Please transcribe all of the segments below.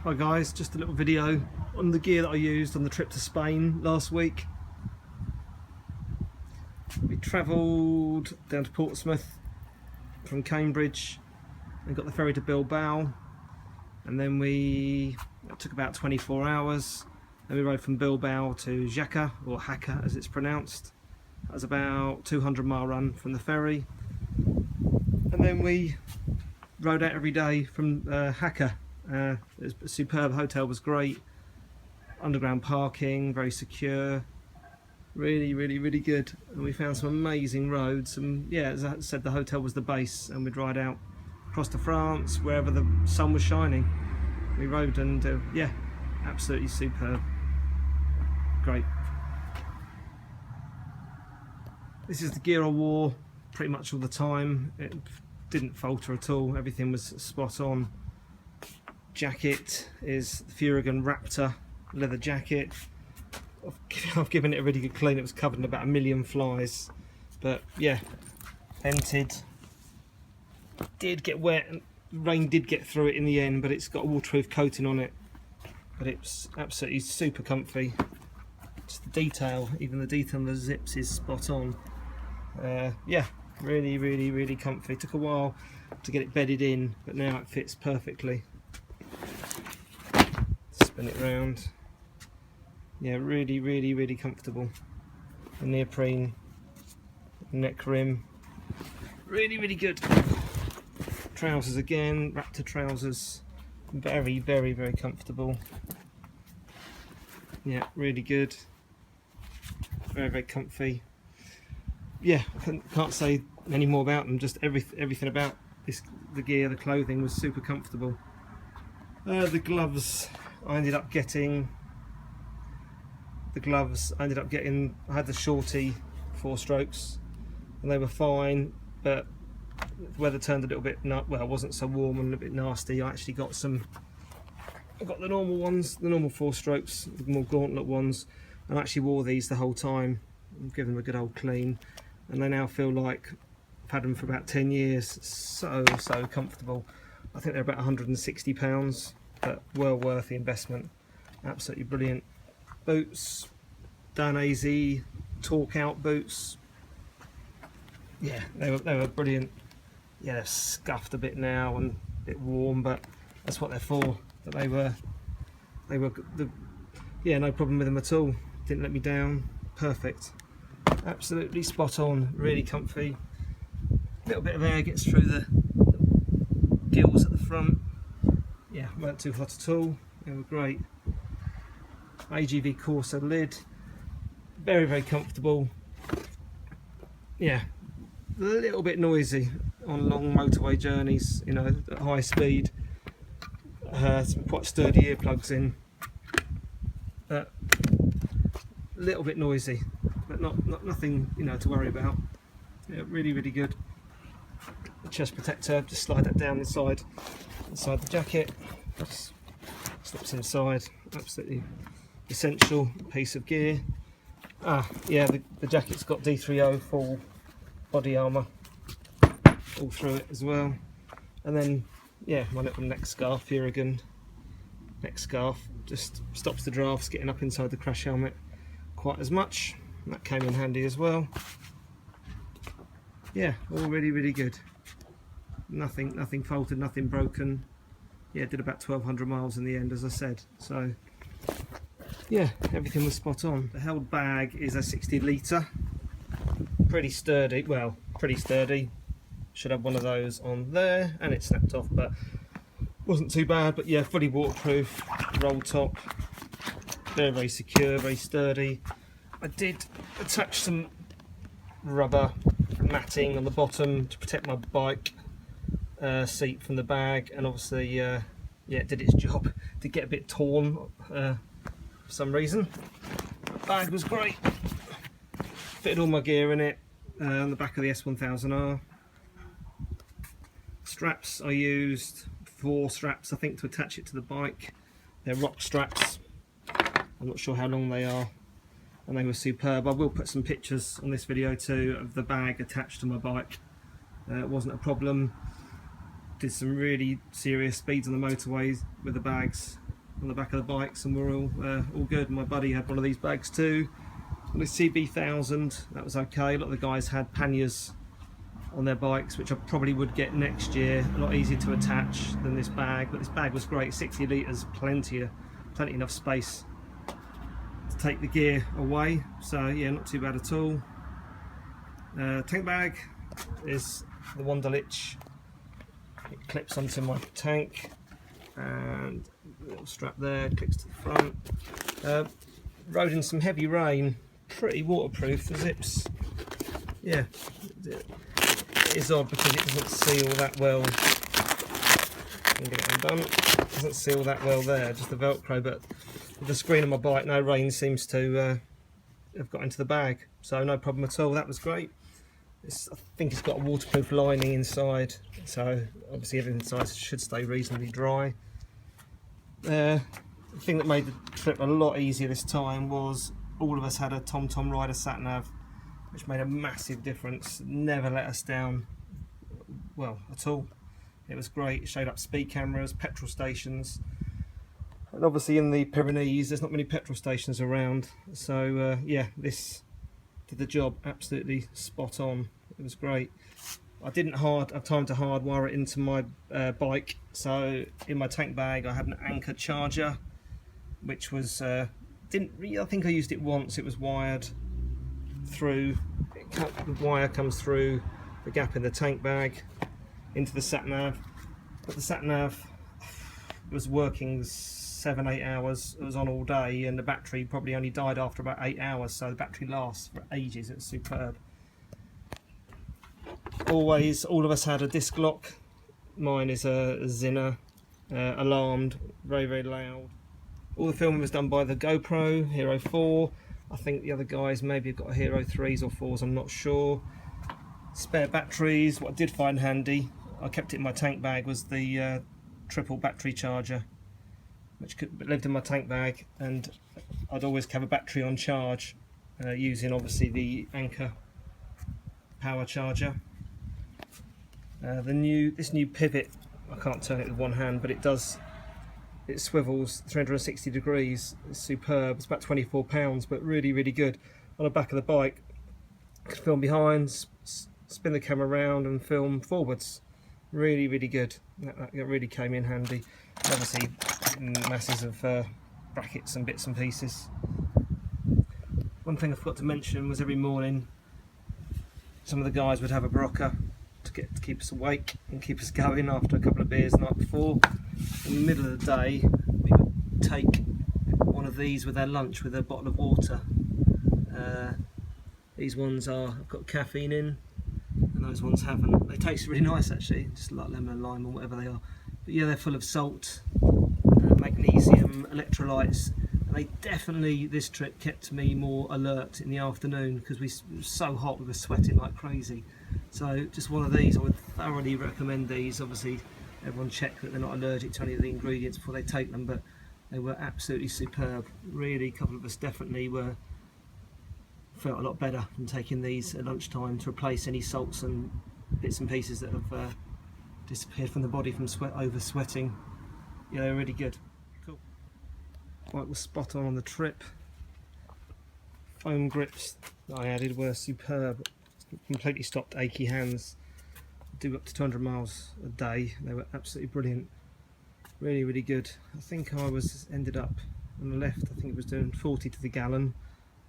Hi guys, just a little video on the gear that I used on the trip to Spain last week. We travelled down to Portsmouth from Cambridge and got the ferry to Bilbao, and then it took about 24 hours. Then we rode from Bilbao to Jaca, or Jaca as it's pronounced. That was about 200-mile run from the ferry, and then we rode out every day from Jaca. It was a superb. Hotel was great, underground parking, very secure, really good, and we found some amazing roads. And yeah, as I said, the hotel was the base, and we'd ride out across to France wherever the sun was shining. We rode, and yeah, absolutely superb, great. This is the gear I wore pretty much all the time. It didn't falter at all, everything was spot on. Jacket is the Furigan Raptor leather jacket. I've given it a really good clean. It was covered in about 1 million flies, but yeah, vented. Did get wet, and rain did get through it in the end, but it's got a waterproof coating on it. But it's absolutely super comfy. Just the detail, even the detail on the zips is spot on. Yeah, really comfy. Took a while to get it bedded in, but now it fits perfectly. Spin it round. Yeah, really comfortable. The neoprene neck rim, really good. Trousers again, Raptor trousers, very comfortable. Yeah, really good. Very comfy. Yeah, can't say any more about them. Just everything about the gear, the clothing was super comfortable. The gloves, I ended up getting. I had the shorty 4 strokes, and they were fine, but the weather turned a little bit well, it wasn't so warm and a bit nasty. I actually got I got the normal ones, the normal 4 strokes, the more gauntlet ones, and I actually wore these the whole time. I've given them a good old clean, and they now feel like I've had them for about 10 years. So comfortable. I think they're about £160, but well worth the investment. Absolutely brilliant. Boots, Dan AZ Torque Out boots. Yeah, they were brilliant. Yeah, they're scuffed a bit now and a bit warm, but that's what they're for. But they were yeah, no problem with them at all. Didn't let me down. Perfect. Absolutely spot on. Really comfy. A little bit of air gets through the gills at the front. Yeah, weren't too hot at all. They were great. AGV Corsa lid. Very comfortable. Yeah, a little bit noisy on long motorway journeys, you know, at high speed. Some quite sturdy earplugs in, but a little bit noisy, but nothing, you know, to worry about. Yeah, really good. The chest protector, just slide that down inside the jacket. Just slips inside. Absolutely essential piece of gear. Yeah, the jacket's got D3O full body armour all through it as well. And then yeah, my little neck scarf, Furigan neck scarf, just stops the drafts getting up inside the crash helmet quite as much. That came in handy as well. Yeah, all really good. Nothing faltered, nothing broken. Yeah, did about 1,200 miles in the end, as I said. So yeah, everything was spot on. The held bag is a 60 litre, pretty sturdy. Well, pretty sturdy. Should have one of those on there, and it snapped off, but wasn't too bad. But yeah, fully waterproof, roll top, very secure, very sturdy. I did attach some rubber matting on the bottom to protect my bike seat from the bag, and obviously yeah, it did its job. Did get a bit torn for some reason. The bag was great, fitted all my gear in it. On the back of the S1000R. Straps, I used 4 straps I think to attach it to the bike. They're rock straps, I'm not sure how long they are, and they were superb. I will put some pictures on this video too of the bag attached to my bike. It wasn't a problem. Did some really serious speeds on the motorways with the bags. on the back of the bikes, and we're all good. My buddy had one of these bags too, the CB1000. That was okay. A lot of the guys had panniers on their bikes, which I probably would get next year. A lot easier to attach than this bag, but this bag was great. 60 litres, plenty enough space to take the gear away. So yeah, not too bad at all. Tank bag is the Luggage. It clips onto my tank, and a little strap there, clicks to the front. Rode in some heavy rain, pretty waterproof. The zips, yeah, it is odd because it doesn't seal that well. Get it undone. It doesn't seal that well there, just the Velcro, but with the screen on my bike, no rain seems to have got into the bag, so no problem at all. That was great. I think it's got a waterproof lining inside, so obviously everything inside should stay reasonably dry. The thing that made the trip a lot easier this time was all of us had a TomTom Rider sat-nav, which made a massive difference. Never let us down, well, at all. It was great. It showed up speed cameras, petrol stations, and obviously in the Pyrenees there's not many petrol stations around, so yeah, this did the job absolutely spot on. It was great. I didn't have time to hardwire it into my bike, so in my tank bag I had an Anker charger, which was I think I used it once. It was wired through. The wire comes through the gap in the tank bag into the sat nav, but the sat nav was working 7-8 hours. It was on all day, and the battery probably only died after about 8 hours, so the battery lasts for ages. It's superb. Always, all of us had a disc lock. Mine is a Zinner, alarmed, very, very loud. All the filming was done by the GoPro Hero 4. I think the other guys maybe have got a Hero 3s or 4s, I'm not sure. Spare batteries. What I did find handy, I kept it in my tank bag, was the triple battery charger, which lived in my tank bag, and I'd always have a battery on charge using obviously the Anker power charger. This new pivot, I can't turn it with one hand, but it swivels 360 degrees. It's superb. It's about £24, but really, really good. On the back of the bike, I could film behind, spin the camera around and film forwards. Really, really good. That really came in handy. Obviously masses of brackets and bits and pieces. One thing I forgot to mention was every morning some of the guys would have a Barocca to keep us awake and keep us going after a couple of beers the night before. In the middle of the day we would take one of these with their lunch with a bottle of water. These ones have got caffeine in, and those ones haven't. They taste really nice actually, just like lemon and lime or whatever they are. But yeah, they're full of salt, magnesium, electrolytes, and they definitely, this trip kept me more alert in the afternoon because it was so hot, we were sweating like crazy. So just one of these, I would thoroughly recommend these. Obviously everyone check that they're not allergic to any of the ingredients before they take them, but they were absolutely superb. Really, a couple of us definitely felt a lot better from taking these at lunchtime to replace any salts and bits and pieces that have disappeared from the body from over sweating. Yeah, they're really good. Cool. Bike was spot on the trip. Foam grips that I added were superb. Completely stopped achy hands. Do up to 200 miles a day. They were absolutely brilliant. Really, really good. I think I ended up on the left. I think it was doing 40 to the gallon.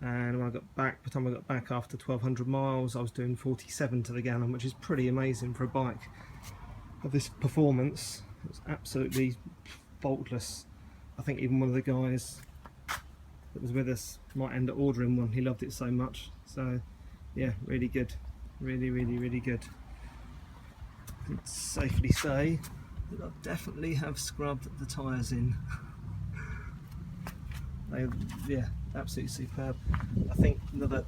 And when I got back, by the time I got back after 1200 miles, I was doing 47 to the gallon, which is pretty amazing for a bike of this performance. It was absolutely faultless. I think even one of the guys that was with us might end up ordering one. He loved it so much. So yeah, really good. Really, really, really good. I can safely say that I definitely have scrubbed the tyres in. Yeah, absolutely superb. I think another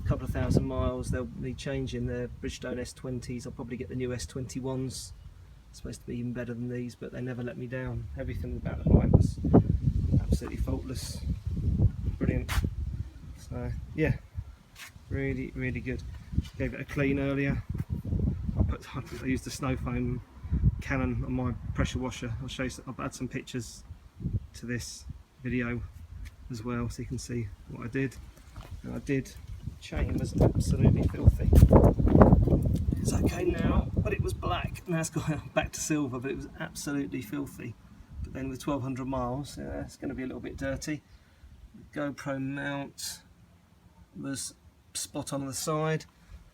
couple of thousand miles they'll be changing their Bridgestone S20s. I'll probably get the new S21s. It's supposed to be even better than these, but they never let me down. Everything about the bike was absolutely faultless. Brilliant. So yeah, really, really good. Gave it a clean earlier. I used the snow foam cannon on my pressure washer. I'll add some pictures to this video as well, so you can see what I did. And I did, chain was absolutely filthy. It's okay now, but it was black. Now it's gone back to silver, but it was absolutely filthy. But then with 1200 miles, it's going to be a little bit dirty. The GoPro mount was spot on the side.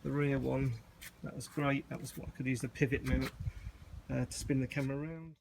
The rear one, that was great. That was what I could use the pivot mount to spin the camera around.